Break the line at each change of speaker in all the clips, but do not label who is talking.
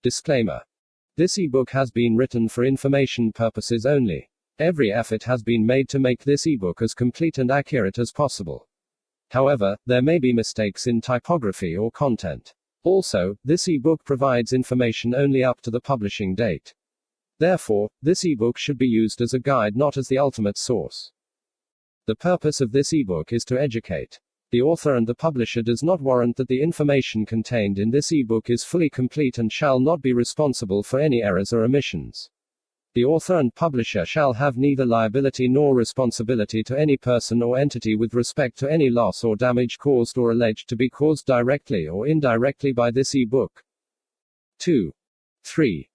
Disclaimer. This ebook has been written for information purposes only. Every effort has been made to make this ebook as complete and accurate as possible. However, there may be mistakes in typography or content. Also, this ebook provides information only up to the publishing date. Therefore, this ebook should be used as a guide, not as the ultimate source. The purpose of this ebook is to educate. The author and the publisher does not warrant that the information contained in this ebook is fully complete and shall not be responsible for any errors or omissions. The author and publisher shall have neither liability nor responsibility to any person or entity with respect to any loss or damage caused or alleged to be caused directly or indirectly by this ebook. 2. 3.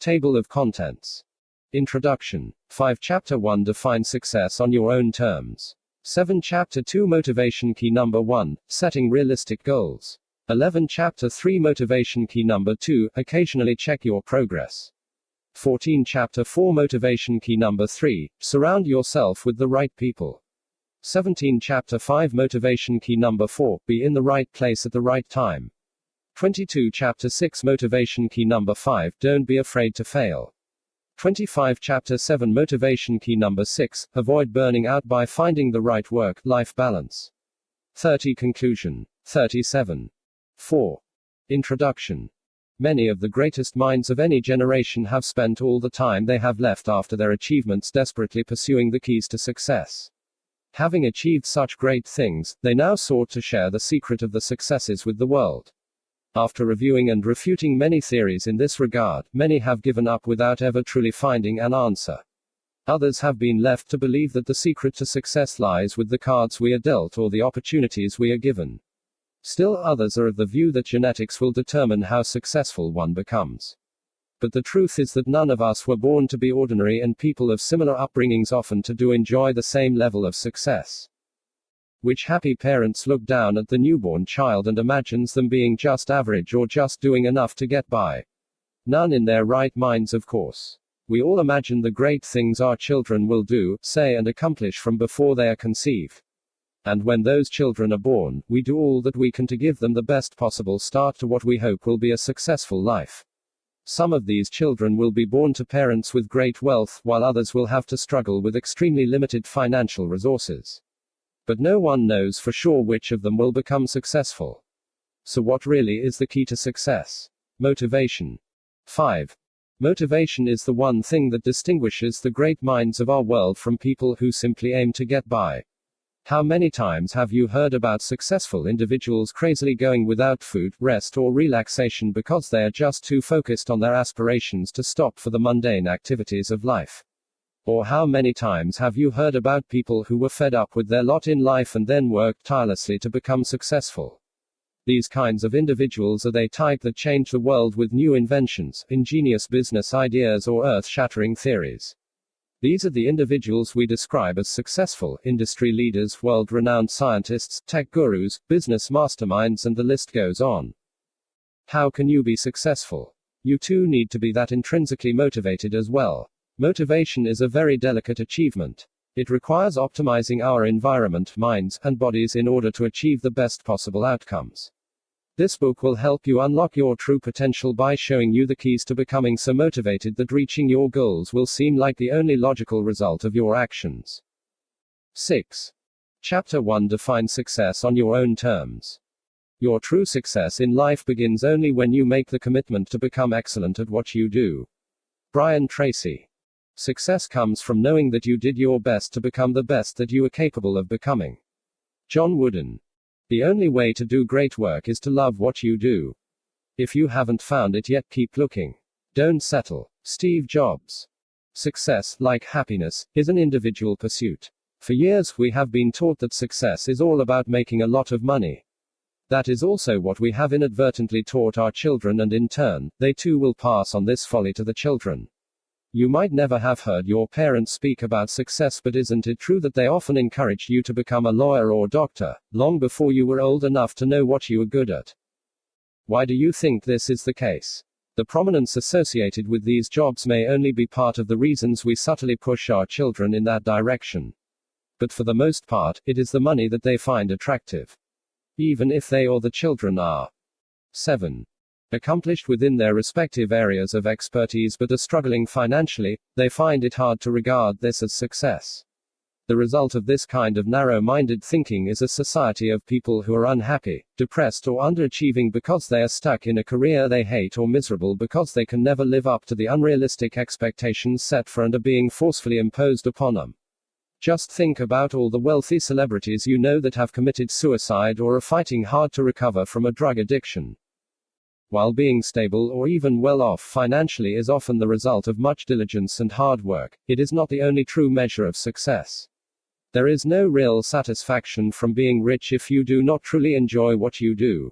Table of Contents. Introduction. 5. Chapter 1 Define success on your own terms. 7. Chapter 2 Motivation Key Number 1 Setting realistic goals. 11. Chapter 3 Motivation Key Number 2 Occasionally check your progress. 14. Chapter 4 Motivation Key Number 3 Surround yourself with the right people. 17. Chapter 5 Motivation Key Number 4 Be in the right place at the right time. 22. Chapter 6 Motivation Key Number 5 Don't be afraid to fail. 25. Chapter 7 Motivation Key Number 6 Avoid burning out by finding the right work-life balance. 30. Conclusion. 37. 4. Introduction. Many of the greatest minds of any generation have spent all the time they have left after their achievements desperately pursuing the keys to success. Having achieved such great things, they now sought to share the secret of the successes with the world. After reviewing and refuting many theories in this regard, many have given up without ever truly finding an answer. Others have been left to believe that the secret to success lies with the cards we are dealt or the opportunities we are given. Still others are of the view that genetics will determine how successful one becomes. But the truth is that none of us were born to be ordinary, and people of similar upbringings often do enjoy the same level of success. Which happy parents look down at the newborn child and imagines them being just average or just doing enough to get by? None in their right minds, of course. We all imagine the great things our children will do, say, and accomplish from before they are conceived. And when those children are born, we do all that we can to give them the best possible start to what we hope will be a successful life. Some of these children will be born to parents with great wealth, while others will have to struggle with extremely limited financial resources. But no one knows for sure which of them will become successful. So what really is the key to success? Motivation. 5. Motivation is the one thing that distinguishes the great minds of our world from people who simply aim to get by. How many times have you heard about successful individuals crazily going without food, rest, or relaxation because they are just too focused on their aspirations to stop for the mundane activities of life? Or how many times have you heard about people who were fed up with their lot in life and then worked tirelessly to become successful? These kinds of individuals are the type that change the world with new inventions, ingenious business ideas, or earth-shattering theories. These are the individuals we describe as successful: industry leaders, world-renowned scientists, tech gurus, business masterminds, and the list goes on. How can you be successful? You too need to be that intrinsically motivated as well. Motivation is a very delicate achievement. It requires optimizing our environment, minds, and bodies in order to achieve the best possible outcomes. This book will help you unlock your true potential by showing you the keys to becoming so motivated that reaching your goals will seem like the only logical result of your actions. 6. Chapter 1 Define success on your own terms. Your true success in life begins only when you make the commitment to become excellent at what you do. Brian Tracy. Success comes from knowing that you did your best to become the best that you are capable of becoming. John Wooden. The only way to do great work is to love what you do. If you haven't found it yet, keep looking. Don't settle. Steve Jobs. Success, like happiness, is an individual pursuit. For years, we have been taught that success is all about making a lot of money. That is also what we have inadvertently taught our children, and in turn, they too will pass on this folly to the children. You might never have heard your parents speak about success, but isn't it true that they often encouraged you to become a lawyer or doctor, long before you were old enough to know what you were good at? Why do you think this is the case? The prominence associated with these jobs may only be part of the reasons we subtly push our children in that direction. But for the most part, it is the money that they find attractive. Even if they or the children are. 7. accomplished within their respective areas of expertise but are struggling financially, they find it hard to regard this as success. The result of this kind of narrow-minded thinking is a society of people who are unhappy, depressed or underachieving because they are stuck in a career they hate or miserable because they can never live up to the unrealistic expectations set for and are being forcefully imposed upon them. Just think about all the wealthy celebrities you know that have committed suicide or are fighting hard to recover from a drug addiction. While being stable or even well off financially is often the result of much diligence and hard work, it is not the only true measure of success. There is no real satisfaction from being rich if you do not truly enjoy what you do.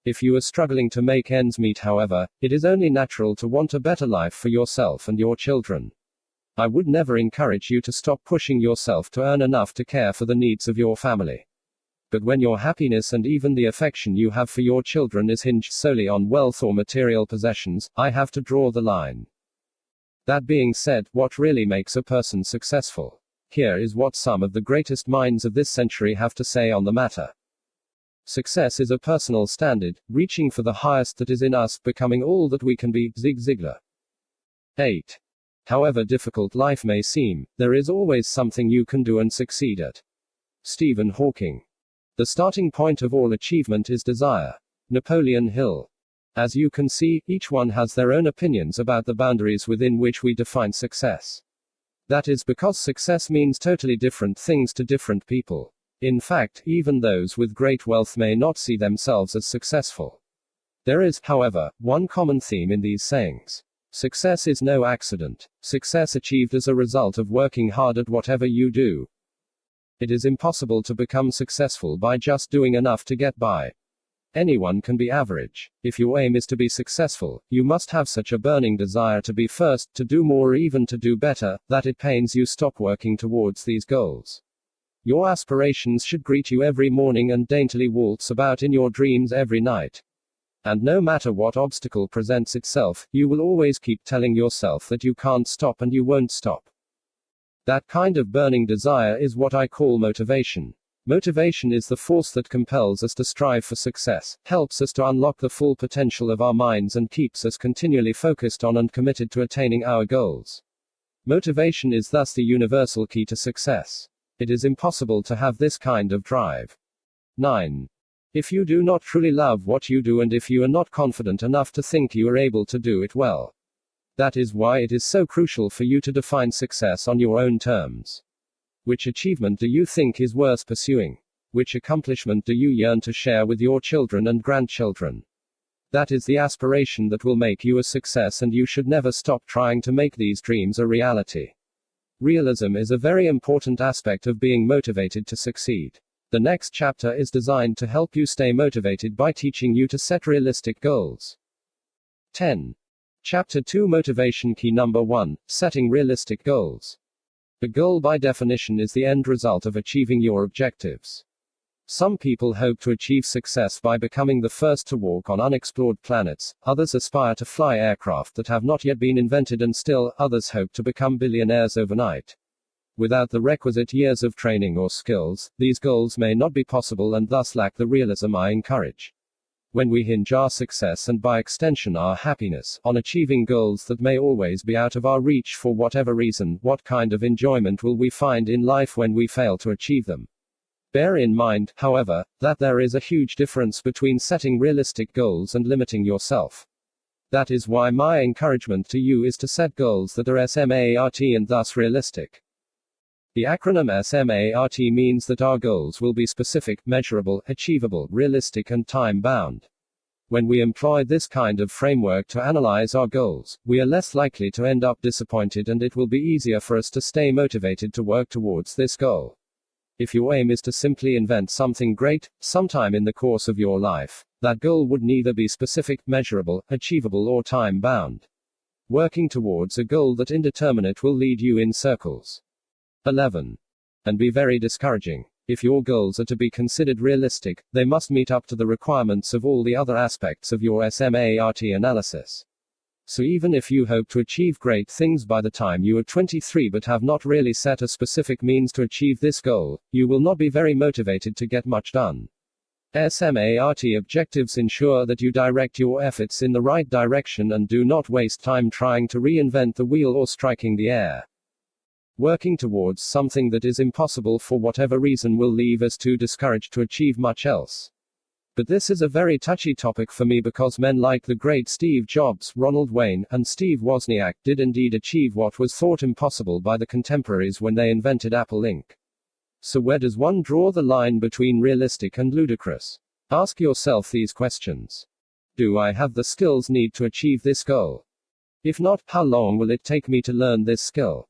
If you are struggling to make ends meet, however, it is only natural to want a better life for yourself and your children. I would never encourage you to stop pushing yourself to earn enough to care for the needs of your family. But when your happiness and even the affection you have for your children is hinged solely on wealth or material possessions, I have to draw the line. That being said, what really makes a person successful? Here is what some of the greatest minds of this century have to say on the matter. Success is a personal standard, reaching for the highest that is in us, becoming all that we can be. Zig Ziglar. 8. However difficult life may seem, there is always something you can do and succeed at. Stephen Hawking. The starting point of all achievement is desire. Napoleon Hill. As you can see, each one has their own opinions about the boundaries within which we define success. That is because success means totally different things to different people. In fact, even those with great wealth may not see themselves as successful. There is, however, one common theme in these sayings. Success is no accident. Success achieved as a result of working hard at whatever you do. It is impossible to become successful by just doing enough to get by. Anyone can be average. If your aim is to be successful, you must have such a burning desire to be first, to do more, or even to do better, that it pains you stop working towards these goals. Your aspirations should greet you every morning and daintily waltz about in your dreams every night. And no matter what obstacle presents itself, you will always keep telling yourself that you can't stop and you won't stop. That kind of burning desire is what I call motivation. Motivation is the force that compels us to strive for success, helps us to unlock the full potential of our minds, and keeps us continually focused on and committed to attaining our goals. Motivation is thus the universal key to success. It is impossible to have this kind of drive. 9. If you do not truly love what you do, and if you are not confident enough to think you are able to do it well, that is why it is so crucial for you to define success on your own terms. Which achievement do you think is worth pursuing? Which accomplishment do you yearn to share with your children and grandchildren? That is the aspiration that will make you a success, and you should never stop trying to make these dreams a reality. Realism is a very important aspect of being motivated to succeed. The next chapter is designed to help you stay motivated by teaching you to set realistic goals. 10. Chapter 2 Motivation Key Number 1 Setting Realistic Goals. A goal by definition is the end result of achieving your objectives. Some people hope to achieve success by becoming the first to walk on unexplored planets, others aspire to fly aircraft that have not yet been invented, and still others hope to become billionaires overnight. Without the requisite years of training or skills, these goals may not be possible and thus lack the realism I encourage. When we hinge our success, and by extension our happiness, on achieving goals that may always be out of our reach for whatever reason, what kind of enjoyment will we find in life when we fail to achieve them? Bear in mind, however, that there is a huge difference between setting realistic goals and limiting yourself. That is why my encouragement to you is to set goals that are SMART and thus realistic. The acronym SMART means that our goals will be specific, measurable, achievable, realistic, and time-bound. When we employ this kind of framework to analyze our goals, we are less likely to end up disappointed, and it will be easier for us to stay motivated to work towards this goal. If your aim is to simply invent something great, sometime in the course of your life, that goal would neither be specific, measurable, achievable, or time-bound. Working towards a goal that indeterminate will lead you in circles. 11. And be very discouraging. If your goals are to be considered realistic, they must meet up to the requirements of all the other aspects of your SMART analysis. So even if you hope to achieve great things by the time you are 23 but have not really set a specific means to achieve this goal, you will not be very motivated to get much done. SMART objectives ensure that you direct your efforts in the right direction and do not waste time trying to reinvent the wheel or striking the air. Working towards something that is impossible for whatever reason will leave us too discouraged to achieve much else. But this is a very touchy topic for me because men like the great Steve Jobs, Ronald Wayne, and Steve Wozniak did indeed achieve what was thought impossible by the contemporaries when they invented Apple Inc. So where does one draw the line between realistic and ludicrous? Ask yourself these questions. Do I have the skills needed to achieve this goal? If not, how long will it take me to learn this skill?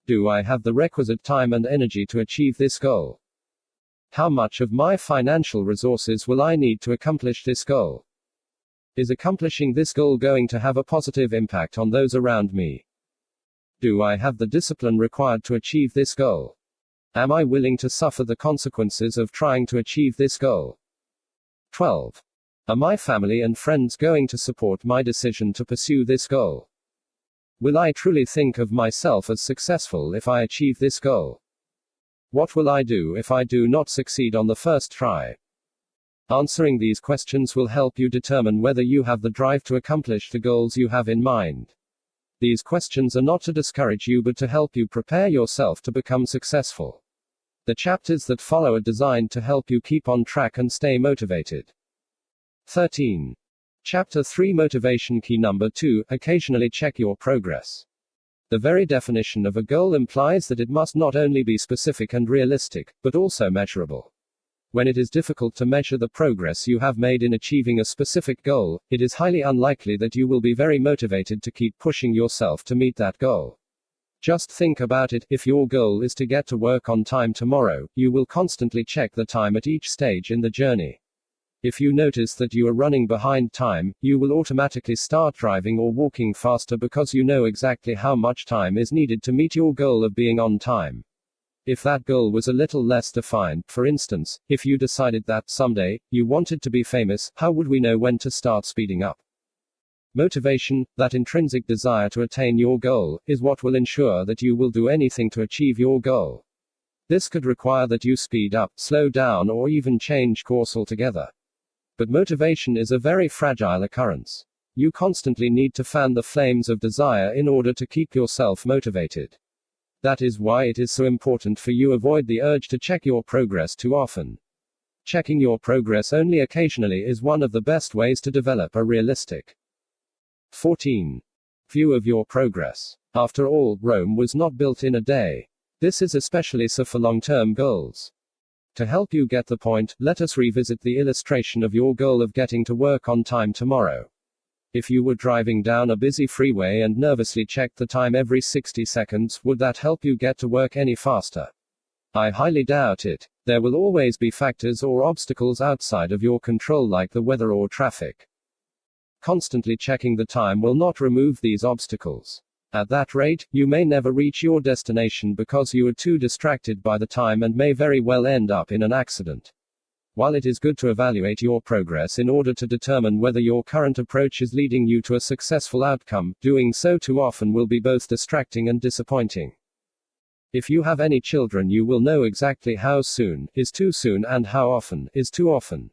Do I have the requisite time and energy to achieve this goal? How much of my financial resources will I need to accomplish this goal? Is accomplishing this goal going to have a positive impact on those around me? Do I have the discipline required to achieve this goal? Am I willing to suffer the consequences of trying to achieve this goal? 12. Are my family and friends going to support my decision to pursue this goal? Will I truly think of myself as successful if I achieve this goal? What will I do if I do not succeed on the first try? Answering these questions will help you determine whether you have the drive to accomplish the goals you have in mind. These questions are not to discourage you but to help you prepare yourself to become successful. The chapters that follow are designed to help you keep on track and stay motivated. 13. Chapter 3 Motivation Key Number 2 Occasionally check your progress. The very definition of a goal implies that it must not only be specific and realistic, but also measurable. When it is difficult to measure the progress you have made in achieving a specific goal, it is highly unlikely that you will be very motivated to keep pushing yourself to meet that goal. Just think about it. If your goal is to get to work on time tomorrow, you will constantly check the time at each stage in the journey. If you notice that you are running behind time, you will automatically start driving or walking faster because you know exactly how much time is needed to meet your goal of being on time. If that goal was a little less defined, for instance, if you decided that someday you wanted to be famous, how would we know when to start speeding up? Motivation, that intrinsic desire to attain your goal, is what will ensure that you will do anything to achieve your goal. This could require that you speed up, slow down, or even change course altogether. But motivation is a very fragile occurrence. You constantly need to fan the flames of desire in order to keep yourself motivated. That is why it is so important for you to avoid the urge to check your progress too often. Checking your progress only occasionally is one of the best ways to develop a realistic 14. View of your progress. After all, Rome was not built in a day. This is especially so for long-term goals. To help you get the point, let us revisit the illustration of your goal of getting to work on time tomorrow. If you were driving down a busy freeway and nervously checked the time every 60 seconds, would that help you get to work any faster? I highly doubt it. There will always be factors or obstacles outside of your control like the weather or traffic. Constantly checking the time will not remove these obstacles. At that rate, you may never reach your destination because you are too distracted by the time and may very well end up in an accident. While it is good to evaluate your progress in order to determine whether your current approach is leading you to a successful outcome, doing so too often will be both distracting and disappointing. If you have any children, you will know exactly how soon is too soon and how often is too often.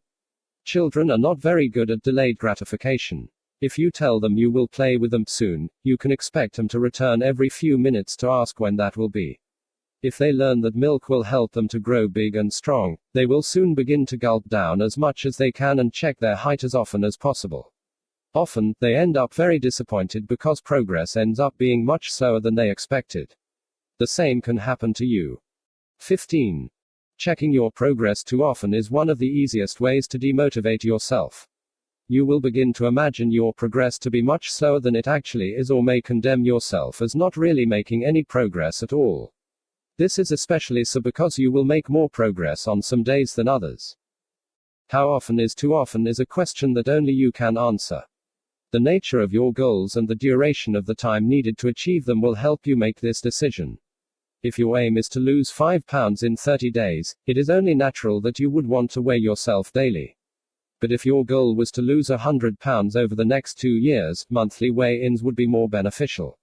Children are not very good at delayed gratification. If you tell them you will play with them soon, you can expect them to return every few minutes to ask when that will be. If they learn that milk will help them to grow big and strong, they will soon begin to gulp down as much as they can and check their height as often as possible. Often, they end up very disappointed because progress ends up being much slower than they expected. The same can happen to you. 15. Checking your progress too often is one of the easiest ways to demotivate yourself. You will begin to imagine your progress to be much slower than it actually is, or may condemn yourself as not really making any progress at all. This is especially so because you will make more progress on some days than others. How often is too often is a question that only you can answer. The nature of your goals and the duration of the time needed to achieve them will help you make this decision. If your aim is to lose 5 pounds in 30 days, it is only natural that you would want to weigh yourself daily. But if your goal was to lose 100 pounds over the next 2 years, monthly weigh-ins would be more beneficial.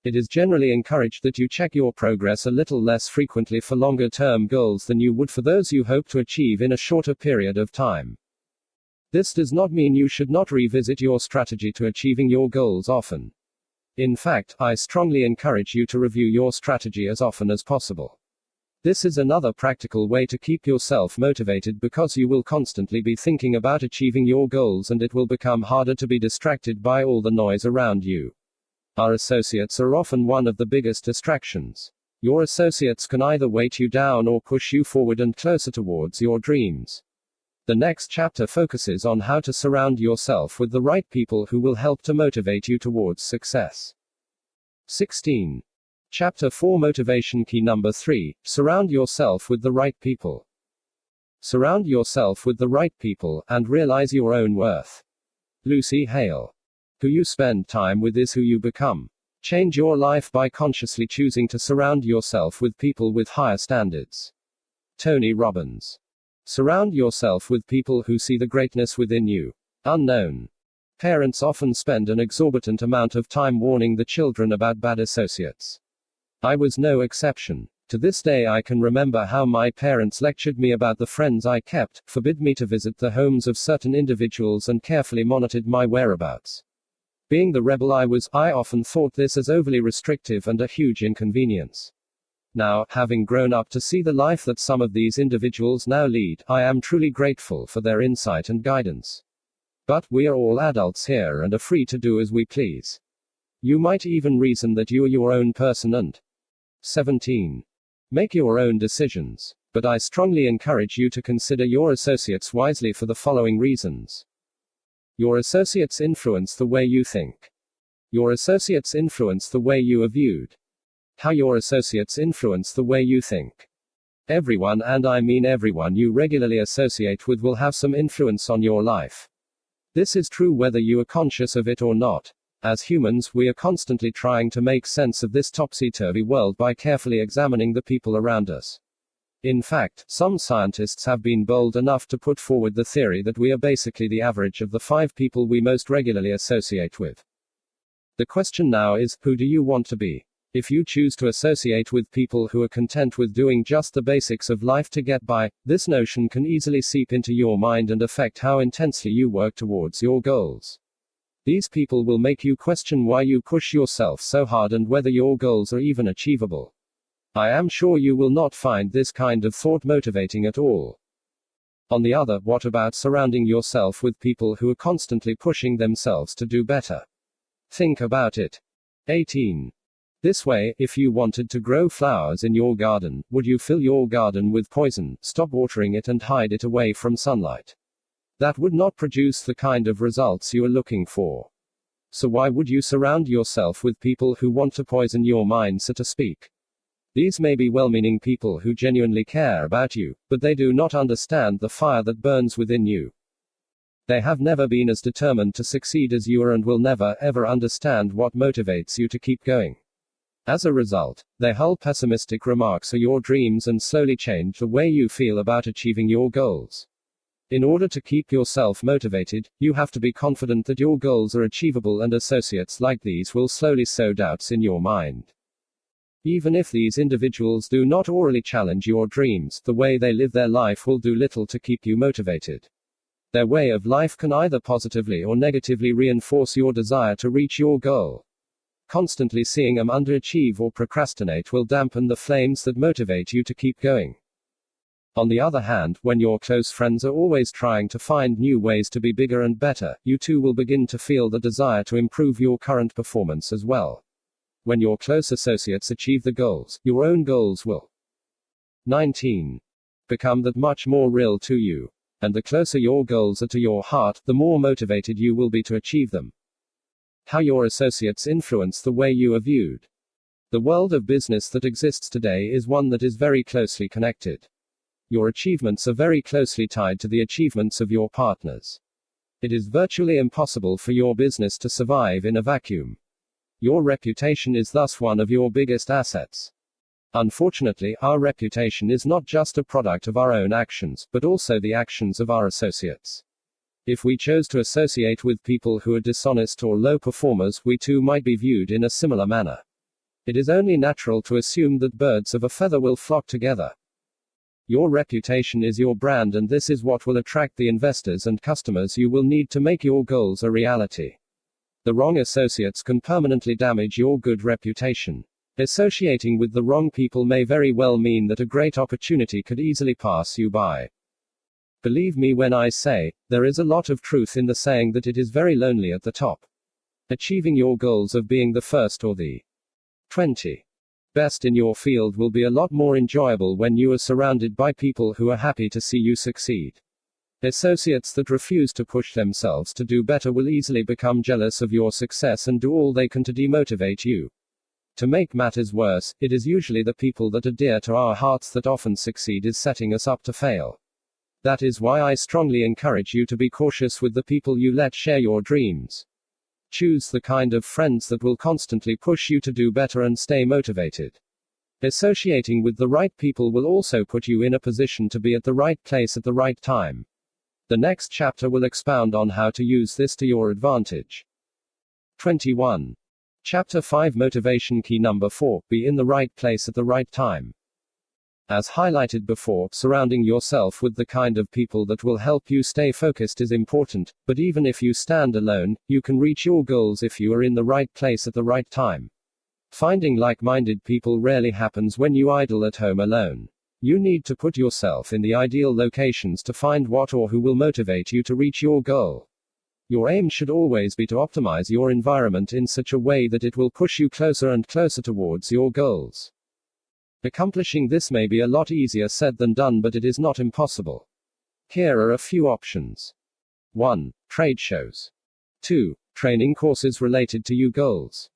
It is generally encouraged that you check your progress a little less frequently for longer term goals than you would for those you hope to achieve in a shorter period of time. This does not mean you should not revisit your strategy to achieving your goals often. In fact, I strongly encourage you to review your strategy as often as possible. This is another practical way to keep yourself motivated because you will constantly be thinking about achieving your goals and it will become harder to be distracted by all the noise around you. Our associates are often one of the biggest distractions. Your associates can either weight you down or push you forward and closer towards your dreams. The next chapter focuses on how to surround yourself with the right people who will help to motivate you towards success. 16. Chapter 4 Motivation Key Number 3. Surround yourself with the right people. Surround yourself with the right people, and realize your own worth. Lucy Hale. Who you spend time with is who you become. Change your life by consciously choosing to surround yourself with people with higher standards. Tony Robbins. Surround yourself with people who see the greatness within you. Unknown. Parents often spend an exorbitant amount of time warning the children about bad associates. I was no exception. To this day I can remember how my parents lectured me about the friends I kept, forbid me to visit the homes of certain individuals and carefully monitored my whereabouts. Being the rebel I was, I often thought this as overly restrictive and a huge inconvenience. Now, having grown up to see the life that some of these individuals now lead, I am truly grateful for their insight and guidance. But we are all adults here and are free to do as we please. You might even reason that you are your own person and 17. Make your own decisions. But I strongly encourage you to consider your associates wisely for the following reasons. Your associates influence the way you think. Your associates influence the way you are viewed. How your associates influence the way you think. Everyone, and I mean everyone you regularly associate with, will have some influence on your life. This is true whether you are conscious of it or not. As humans, we are constantly trying to make sense of this topsy-turvy world by carefully examining the people around us. In fact, some scientists have been bold enough to put forward the theory that we are basically the average of the 5 people we most regularly associate with. The question now is, who do you want to be? If you choose to associate with people who are content with doing just the basics of life to get by, this notion can easily seep into your mind and affect how intensely you work towards your goals. These people will make you question why you push yourself so hard and whether your goals are even achievable. I am sure you will not find this kind of thought motivating at all. On the other, what about surrounding yourself with people who are constantly pushing themselves to do better? Think about it. 18. This way, if you wanted to grow flowers in your garden, would you fill your garden with poison, stop watering it and hide it away from sunlight? That would not produce the kind of results you are looking for. So why would you surround yourself with people who want to poison your mind, so to speak? These may be well-meaning people who genuinely care about you, but they do not understand the fire that burns within you. They have never been as determined to succeed as you are and will never, ever understand what motivates you to keep going. As a result, they hull pessimistic remarks are your dreams and slowly change the way you feel about achieving your goals. In order to keep yourself motivated, you have to be confident that your goals are achievable, and associates like these will slowly sow doubts in your mind. Even if these individuals do not orally challenge your dreams, the way they live their life will do little to keep you motivated. Their way of life can either positively or negatively reinforce your desire to reach your goal. Constantly seeing them underachieve or procrastinate will dampen the flames that motivate you to keep going. On the other hand, when your close friends are always trying to find new ways to be bigger and better, you too will begin to feel the desire to improve your current performance as well. When your close associates achieve the goals, your own goals will 19. Become that much more real to you. And the closer your goals are to your heart, the more motivated you will be to achieve them. How your associates influence the way you are viewed. The world of business that exists today is one that is very closely connected. Your achievements are very closely tied to the achievements of your partners. It is virtually impossible for your business to survive in a vacuum. Your reputation is thus one of your biggest assets. Unfortunately, our reputation is not just a product of our own actions, but also the actions of our associates. If we chose to associate with people who are dishonest or low performers, we too might be viewed in a similar manner. It is only natural to assume that birds of a feather will flock together. Your reputation is your brand, and this is what will attract the investors and customers you will need to make your goals a reality. The wrong associates can permanently damage your good reputation. Associating with the wrong people may very well mean that a great opportunity could easily pass you by. Believe me when I say, there is a lot of truth in the saying that it is very lonely at the top. Achieving your goals of being the first or the 20 best in your field will be a lot more enjoyable when you are surrounded by people who are happy to see you succeed. Associates that refuse to push themselves to do better will easily become jealous of your success and do all they can to demotivate you. To make matters worse, it is usually the people that are dear to our hearts that often succeed is setting us up to fail. That is why I strongly encourage you to be cautious with the people you let share your dreams. Choose the kind of friends that will constantly push you to do better and stay motivated. Associating with the right people will also put you in a position to be at the right place at the right time. The next chapter will expound on how to use this to your advantage. 21. Chapter 5 Motivation Key Number 4 Be in the right place at the right time. As highlighted before, surrounding yourself with the kind of people that will help you stay focused is important, but even if you stand alone, you can reach your goals if you are in the right place at the right time. Finding like-minded people rarely happens when you idle at home alone. You need to put yourself in the ideal locations to find what or who will motivate you to reach your goal. Your aim should always be to optimize your environment in such a way that it will push you closer and closer towards your goals. Accomplishing this may be a lot easier said than done, but it is not impossible. Here are a few options. 1. Trade shows. 2. Training courses related to your goals.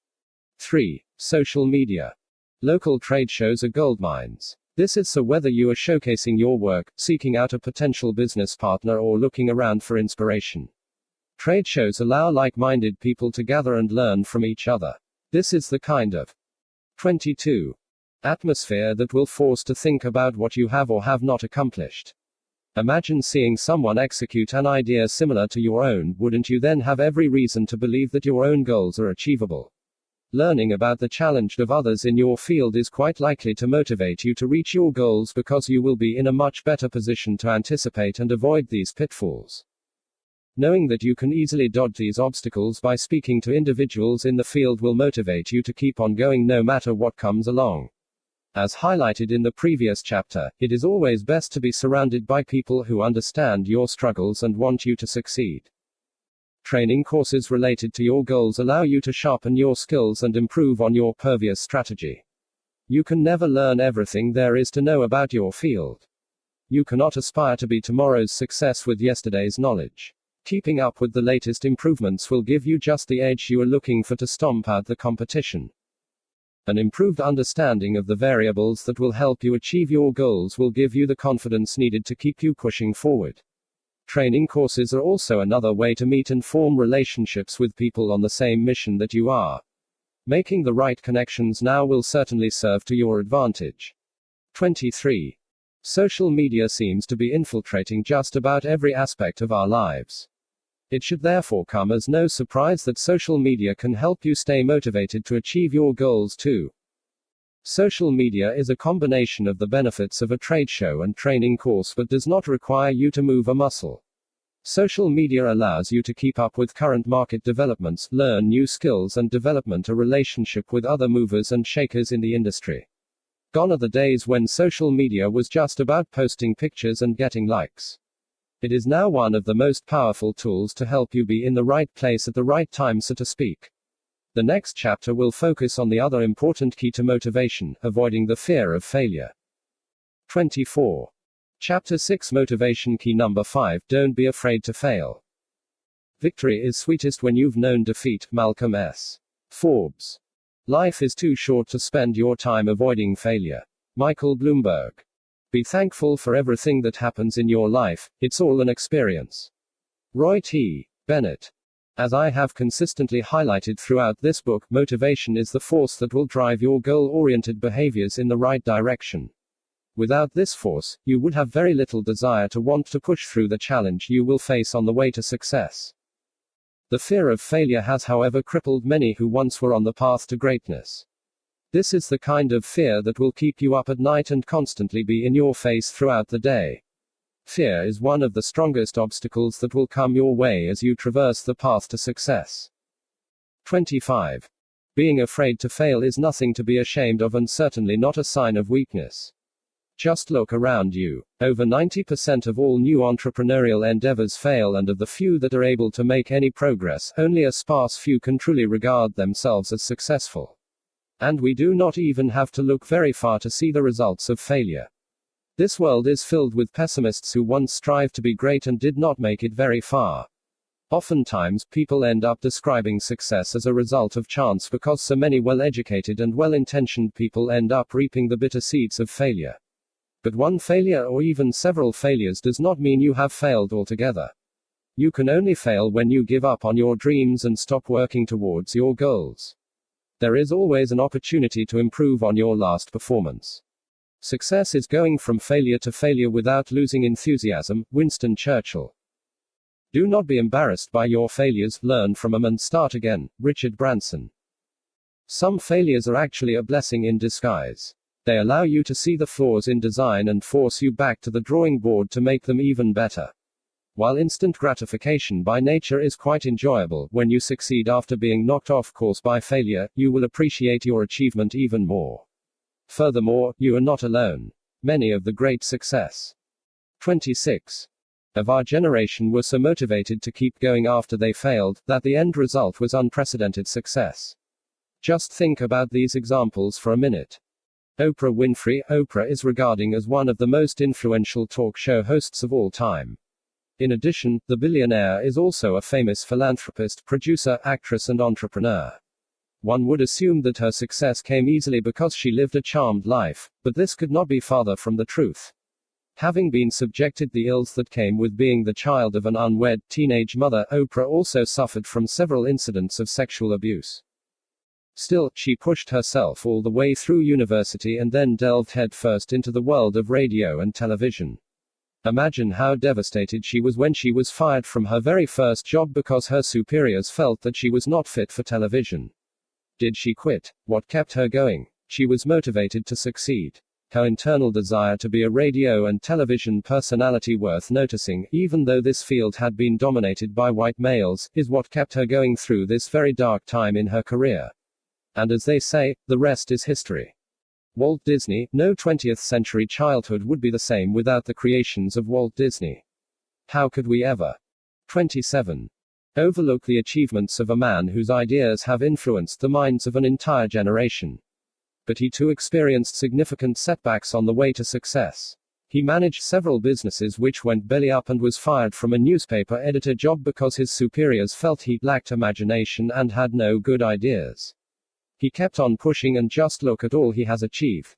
3. Social media. Local trade shows are goldmines. This is so whether you are showcasing your work, seeking out a potential business partner, or looking around for inspiration. Trade shows allow like-minded people to gather and learn from each other. This is the kind of 22. Atmosphere that will force to think about what you have or have not accomplished. Imagine seeing someone execute an idea similar to your own. Wouldn't you then have every reason to believe that your own goals are achievable? Learning about the challenge of others in your field is quite likely to motivate you to reach your goals because you will be in a much better position to anticipate and avoid these pitfalls. Knowing that you can easily dodge these obstacles by speaking to individuals in the field will motivate you to keep on going no matter what comes along. As highlighted in the previous chapter, it is always best to be surrounded by people who understand your struggles and want you to succeed. Training courses related to your goals allow you to sharpen your skills and improve on your previous strategy. You can never learn everything there is to know about your field. You cannot aspire to be tomorrow's success with yesterday's knowledge. Keeping up with the latest improvements will give you just the edge you are looking for to stomp out the competition. An improved understanding of the variables that will help you achieve your goals will give you the confidence needed to keep you pushing forward. Training courses are also another way to meet and form relationships with people on the same mission that you are. Making the right connections now will certainly serve to your advantage. 23. Social media seems to be infiltrating just about every aspect of our lives. It should therefore come as no surprise that social media can help you stay motivated to achieve your goals too. Social media is a combination of the benefits of a trade show and training course but does not require you to move a muscle. Social media allows you to keep up with current market developments, learn new skills and development a relationship with other movers and shakers in the industry. Gone are the days when social media was just about posting pictures and getting likes. It is now one of the most powerful tools to help you be in the right place at the right time, so to speak. The next chapter will focus on the other important key to motivation, avoiding the fear of failure. 24. Chapter 6 Motivation Key Number 5 Don't be afraid to fail. Victory is sweetest when you've known defeat. Malcolm S. Forbes. Life is too short to spend your time avoiding failure. Michael Bloomberg. Be thankful for everything that happens in your life, it's all an experience. Roy T. Bennett. As I have consistently highlighted throughout this book, motivation is the force that will drive your goal-oriented behaviors in the right direction. Without this force, you would have very little desire to want to push through the challenge you will face on the way to success. The fear of failure has, however, crippled many who once were on the path to greatness. This is the kind of fear that will keep you up at night and constantly be in your face throughout the day. Fear is one of the strongest obstacles that will come your way as you traverse the path to success. 25. Being afraid to fail is nothing to be ashamed of and certainly not a sign of weakness. Just look around you. Over 90% of all new entrepreneurial endeavors fail, and of the few that are able to make any progress, only a sparse few can truly regard themselves as successful. And we do not even have to look very far to see the results of failure. This world is filled with pessimists who once strived to be great and did not make it very far. Oftentimes, people end up describing success as a result of chance because so many well-educated and well-intentioned people end up reaping the bitter seeds of failure. But one failure or even several failures does not mean you have failed altogether. You can only fail when you give up on your dreams and stop working towards your goals. There is always an opportunity to improve on your last performance. Success is going from failure to failure without losing enthusiasm. Winston Churchill. Do not be embarrassed by your failures, learn from them and start again. Richard Branson. Some failures are actually a blessing in disguise. They allow you to see the flaws in design and force you back to the drawing board to make them even better. While instant gratification by nature is quite enjoyable, when you succeed after being knocked off course by failure, you will appreciate your achievement even more. Furthermore, you are not alone. Many of the great success 26. of our generation were so motivated to keep going after they failed, that the end result was unprecedented success. Just think about these examples for a minute. Oprah Winfrey. Oprah is regarded as one of the most influential talk show hosts of all time. In addition, the billionaire is also a famous philanthropist, producer, actress, and entrepreneur. One would assume that her success came easily because she lived a charmed life, but this could not be farther from the truth. Having been subjected to the ills that came with being the child of an unwed, teenage mother, Oprah also suffered from several incidents of sexual abuse. Still, she pushed herself all the way through university and then delved headfirst into the world of radio and television. Imagine how devastated she was when she was fired from her very first job because her superiors felt that she was not fit for television. Did she quit? What kept her going? She was motivated to succeed. Her internal desire to be a radio and television personality worth noticing, even though this field had been dominated by white males, is what kept her going through this very dark time in her career. And as they say, the rest is history. Walt Disney. No 20th century childhood would be the same without the creations of Walt Disney. How could we ever? 27. Overlook the achievements of a man whose ideas have influenced the minds of an entire generation. But he too experienced significant setbacks on the way to success. He managed several businesses which went belly up and was fired from a newspaper editor job because his superiors felt he lacked imagination and had no good ideas. He kept on pushing, and just look at all he has achieved.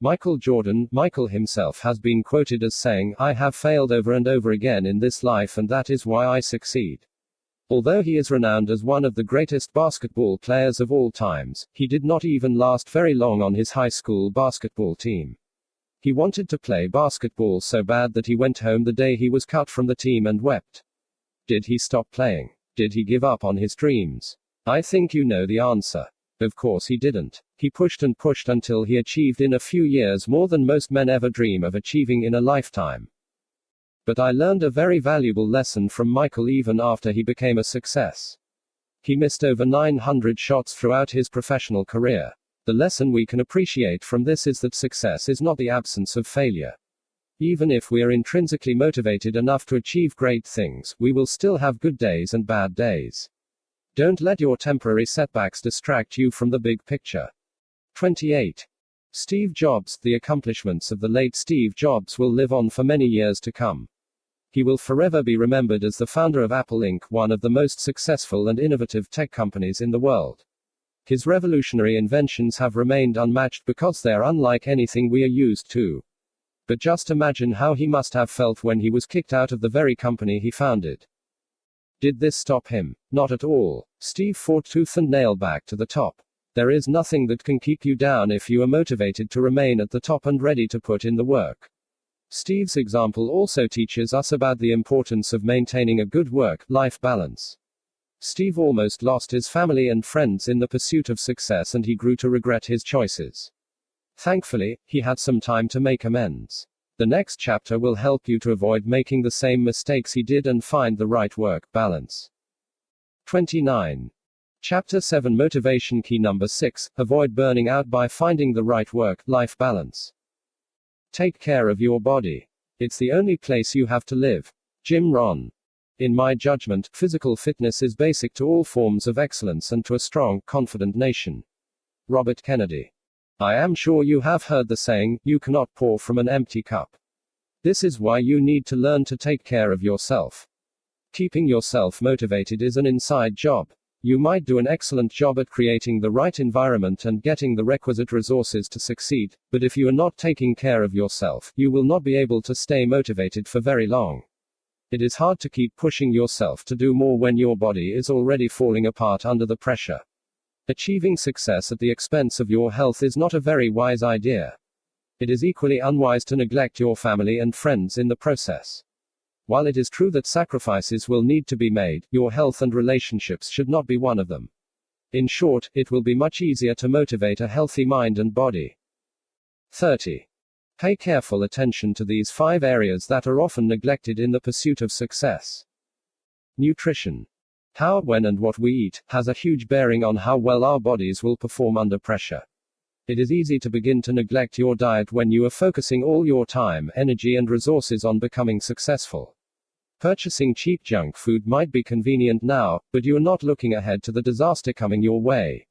Michael Jordan. Michael himself has been quoted as saying, "I have failed over and over again in this life, and that is why I succeed." Although he is renowned as one of the greatest basketball players of all times, he did not even last very long on his high school basketball team. He wanted to play basketball so bad that he went home the day he was cut from the team and wept. Did he stop playing? Did he give up on his dreams? I think you know the answer. Of course he didn't. He pushed and pushed until he achieved in a few years more than most men ever dream of achieving in a lifetime. But I learned a very valuable lesson from Michael even after he became a success. He missed over 900 shots throughout his professional career. The lesson we can appreciate from this is that success is not the absence of failure. Even if we are intrinsically motivated enough to achieve great things, we will still have good days and bad days. Don't let your temporary setbacks distract you from the big picture. 28. Steve Jobs. The accomplishments of the late Steve Jobs will live on for many years to come. He will forever be remembered as the founder of Apple Inc., one of the most successful and innovative tech companies in the world. His revolutionary inventions have remained unmatched because they are unlike anything we are used to. But just imagine how he must have felt when he was kicked out of the very company he founded. Did this stop him? Not at all. Steve fought tooth and nail back to the top. There is nothing that can keep you down if you are motivated to remain at the top and ready to put in the work. Steve's example also teaches us about the importance of maintaining a good work-life balance. Steve almost lost his family and friends in the pursuit of success, and he grew to regret his choices. Thankfully, he had some time to make amends. The next chapter will help you to avoid making the same mistakes he did and find the right work balance. 29. Chapter 7 Motivation Key Number 6 Avoid burning out by finding the right work life balance. Take care of your body. It's the only place you have to live. Jim Rohn. In my judgment, physical fitness is basic to all forms of excellence and to a strong, confident nation. Robert Kennedy. I am sure you have heard the saying, you cannot pour from an empty cup. This is why you need to learn to take care of yourself. Keeping yourself motivated is an inside job. You might do an excellent job at creating the right environment and getting the requisite resources to succeed, but if you are not taking care of yourself, you will not be able to stay motivated for very long. It is hard to keep pushing yourself to do more when your body is already falling apart under the pressure. Achieving success at the expense of your health is not a very wise idea. It is equally unwise to neglect your family and friends in the process. While it is true that sacrifices will need to be made, your health and relationships should not be one of them. In short, it will be much easier to motivate a healthy mind and body. 30. Pay careful attention to these 5 areas that are often neglected in the pursuit of success. Nutrition. How, when, and what we eat has a huge bearing on how well our bodies will perform under pressure. It is easy to begin to neglect your diet when you are focusing all your time, energy, and resources on becoming successful. Purchasing cheap junk food might be convenient now, but you are not looking ahead to the disaster coming your way.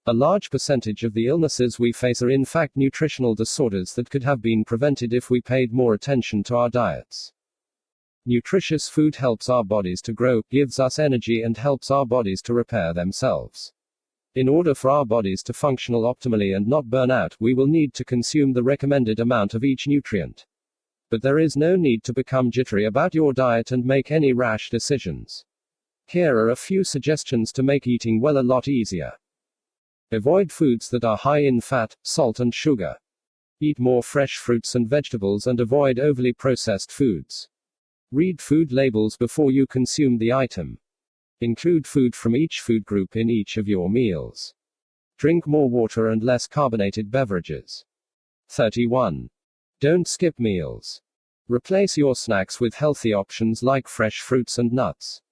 A large percentage of the illnesses we face are in fact nutritional disorders that could have been prevented if we paid more attention to our diets. Nutritious food helps our bodies to grow, gives us energy, and helps our bodies to repair themselves. In order for our bodies to function optimally and not burn out, we will need to consume the recommended amount of each nutrient. But there is no need to become jittery about your diet and make any rash decisions. Here are a few suggestions to make eating well a lot easier. Avoid foods that are high in fat, salt, and sugar. Eat more fresh fruits and vegetables and avoid overly processed foods. Read food labels before you consume the item. Include food from each food group in each of your meals. Drink more water and less carbonated beverages. 31. Don't skip meals. Replace your snacks with healthy options like fresh fruits and nuts.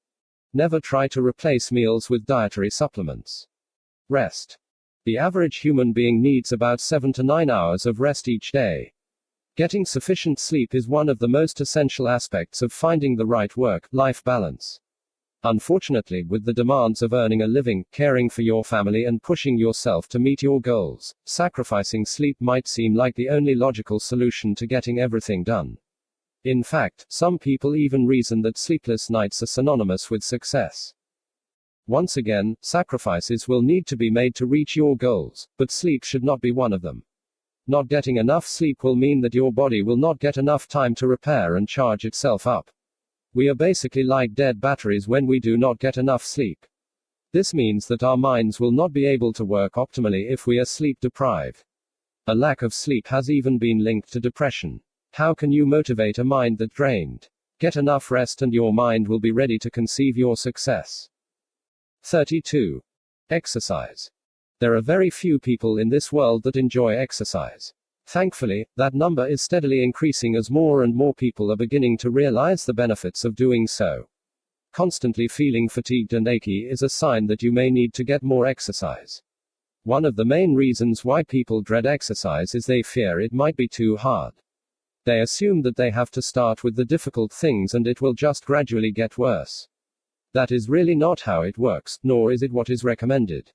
Never try to replace meals with dietary supplements. Rest. The average human being needs about 7 to 9 hours of rest each day. Getting sufficient sleep is one of the most essential aspects of finding the right work-life balance. Unfortunately, with the demands of earning a living, caring for your family, and pushing yourself to meet your goals, sacrificing sleep might seem like the only logical solution to getting everything done. In fact, some people even reason that sleepless nights are synonymous with success. Once again, sacrifices will need to be made to reach your goals, but sleep should not be one of them. Not getting enough sleep will mean that your body will not get enough time to repair and charge itself up. We are basically like dead batteries when we do not get enough sleep. This means that our minds will not be able to work optimally if we are sleep deprived. A lack of sleep has even been linked to depression. How can you motivate a mind that drained? Get enough rest and your mind will be ready to conceive your success. 32. Exercise. There are very few people in this world that enjoy exercise. Thankfully, that number is steadily increasing as more and more people are beginning to realize the benefits of doing so. Constantly feeling fatigued and achy is a sign that you may need to get more exercise. One of the main reasons why people dread exercise is they fear it might be too hard. They assume that they have to start with the difficult things and it will just gradually get worse. That is really not how it works, nor is it what is recommended.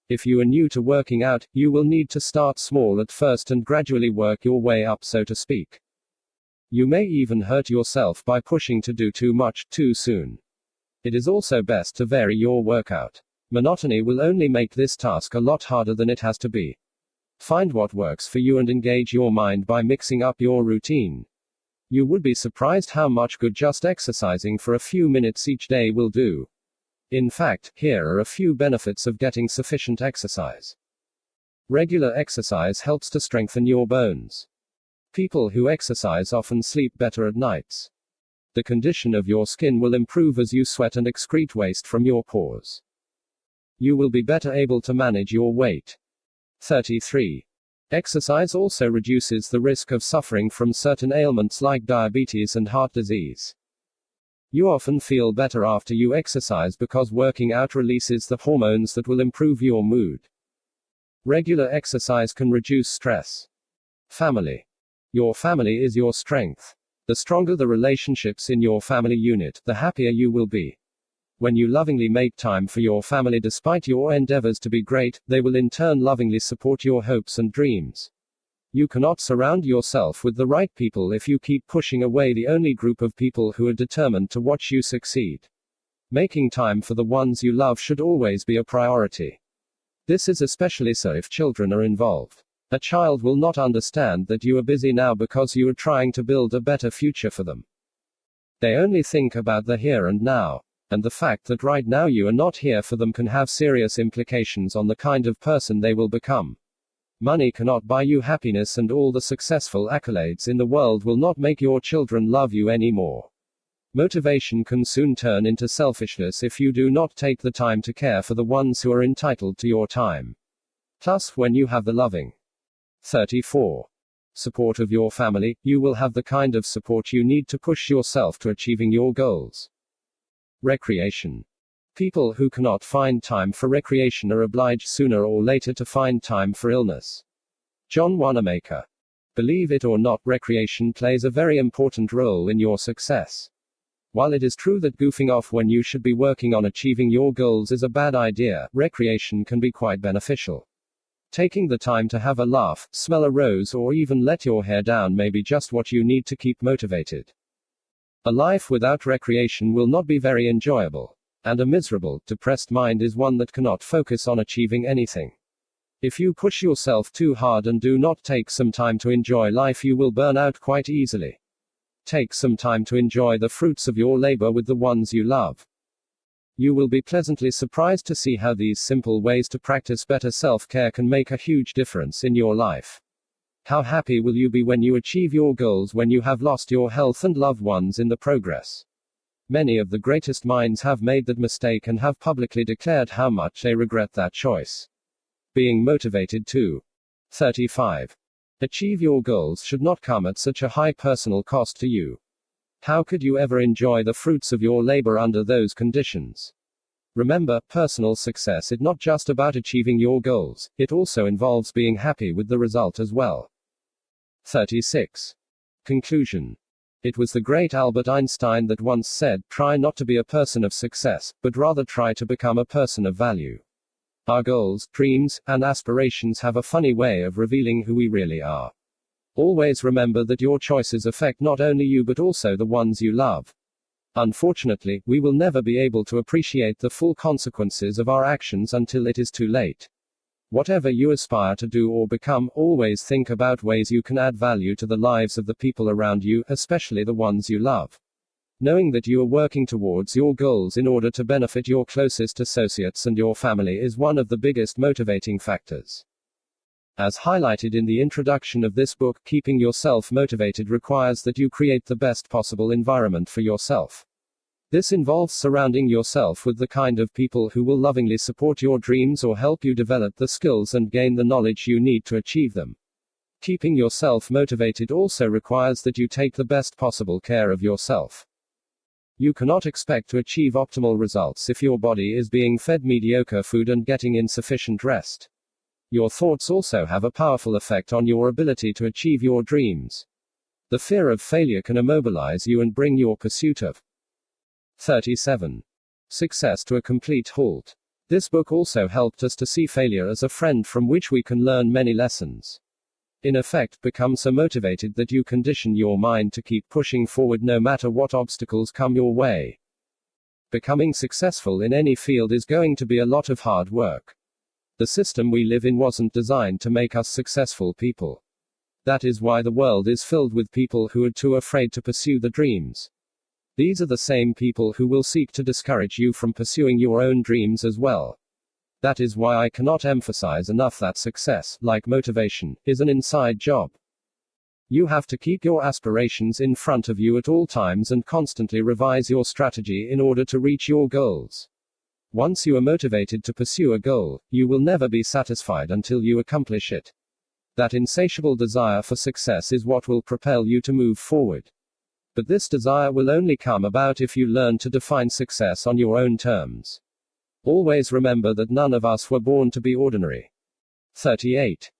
If you are new to working out, you will need to start small at first and gradually work your way up, so to speak. You may even hurt yourself by pushing to do too much, too soon. It is also best to vary your workout. Monotony will only make this task a lot harder than it has to be. Find what works for you and engage your mind by mixing up your routine. You would be surprised how much good just exercising for a few minutes each day will do. In fact, here are a few benefits of getting sufficient exercise. Regular exercise helps to strengthen your bones. People who exercise often sleep better at nights. The condition of your skin will improve as you sweat and excrete waste from your pores. You will be better able to manage your weight. 33. Exercise also reduces the risk of suffering from certain ailments like diabetes and heart disease. You often feel better after you exercise because working out releases the hormones that will improve your mood. Regular exercise can reduce stress. Family. Your family is your strength. The stronger the relationships in your family unit, the happier you will be. When you lovingly make time for your family despite your endeavors to be great, they will in turn lovingly support your hopes and dreams. You cannot surround yourself with the right people if you keep pushing away the only group of people who are determined to watch you succeed. Making time for the ones you love should always be a priority. This is especially so if children are involved. A child will not understand that you are busy now because you are trying to build a better future for them. They only think about the here and now. And the fact that right now you are not here for them can have serious implications on the kind of person they will become. Money cannot buy you happiness, and all the successful accolades in the world will not make your children love you anymore. Motivation can soon turn into selfishness if you do not take the time to care for the ones who are entitled to your time. Plus, when you have the loving 34. Support of your family, you will have the kind of support you need to push yourself to achieving your goals. Recreation. People who cannot find time for recreation are obliged sooner or later to find time for illness. John Wanamaker. Believe it or not, recreation plays a very important role in your success. While it is true that goofing off when you should be working on achieving your goals is a bad idea, recreation can be quite beneficial. Taking the time to have a laugh, smell a rose, or even let your hair down may be just what you need to keep motivated. A life without recreation will not be very enjoyable. And a miserable, depressed mind is one that cannot focus on achieving anything. If you push yourself too hard and do not take some time to enjoy life, you will burn out quite easily. Take some time to enjoy the fruits of your labor with the ones you love. You will be pleasantly surprised to see how these simple ways to practice better self-care can make a huge difference in your life. How happy will you be when you achieve your goals when you have lost your health and loved ones in the progress? Many of the greatest minds have made that mistake and have publicly declared how much they regret that choice. Being motivated to 35. Achieve your goals should not come at such a high personal cost to you. How could you ever enjoy the fruits of your labor under those conditions? Remember, personal success is not just about achieving your goals, it also involves being happy with the result as well. 36. Conclusion. It was the great Albert Einstein that once said, "Try not to be a person of success, but rather try to become a person of value." Our goals, dreams, and aspirations have a funny way of revealing who we really are. Always remember that your choices affect not only you but also the ones you love. Unfortunately, we will never be able to appreciate the full consequences of our actions until it is too late. Whatever you aspire to do or become, always think about ways you can add value to the lives of the people around you, especially the ones you love. Knowing that you are working towards your goals in order to benefit your closest associates and your family is one of the biggest motivating factors. As highlighted in the introduction of this book, keeping yourself motivated requires that you create the best possible environment for yourself. This involves surrounding yourself with the kind of people who will lovingly support your dreams or help you develop the skills and gain the knowledge you need to achieve them. Keeping yourself motivated also requires that you take the best possible care of yourself. You cannot expect to achieve optimal results if your body is being fed mediocre food and getting insufficient rest. Your thoughts also have a powerful effect on your ability to achieve your dreams. The fear of failure can immobilize you and bring your pursuit of 37. Success to a complete halt. This book also helped us to see failure as a friend from which we can learn many lessons. In effect, become so motivated that you condition your mind to keep pushing forward no matter what obstacles come your way. Becoming successful in any field is going to be a lot of hard work. The system we live in wasn't designed to make us successful people. That is why the world is filled with people who are too afraid to pursue their dreams. These are the same people who will seek to discourage you from pursuing your own dreams as well. That is why I cannot emphasize enough that success, like motivation, is an inside job. You have to keep your aspirations in front of you at all times and constantly revise your strategy in order to reach your goals. Once you are motivated to pursue a goal, you will never be satisfied until you accomplish it. That insatiable desire for success is what will propel you to move forward. But this desire will only come about if you learn to define success on your own terms. Always remember that none of us were born to be ordinary. 38.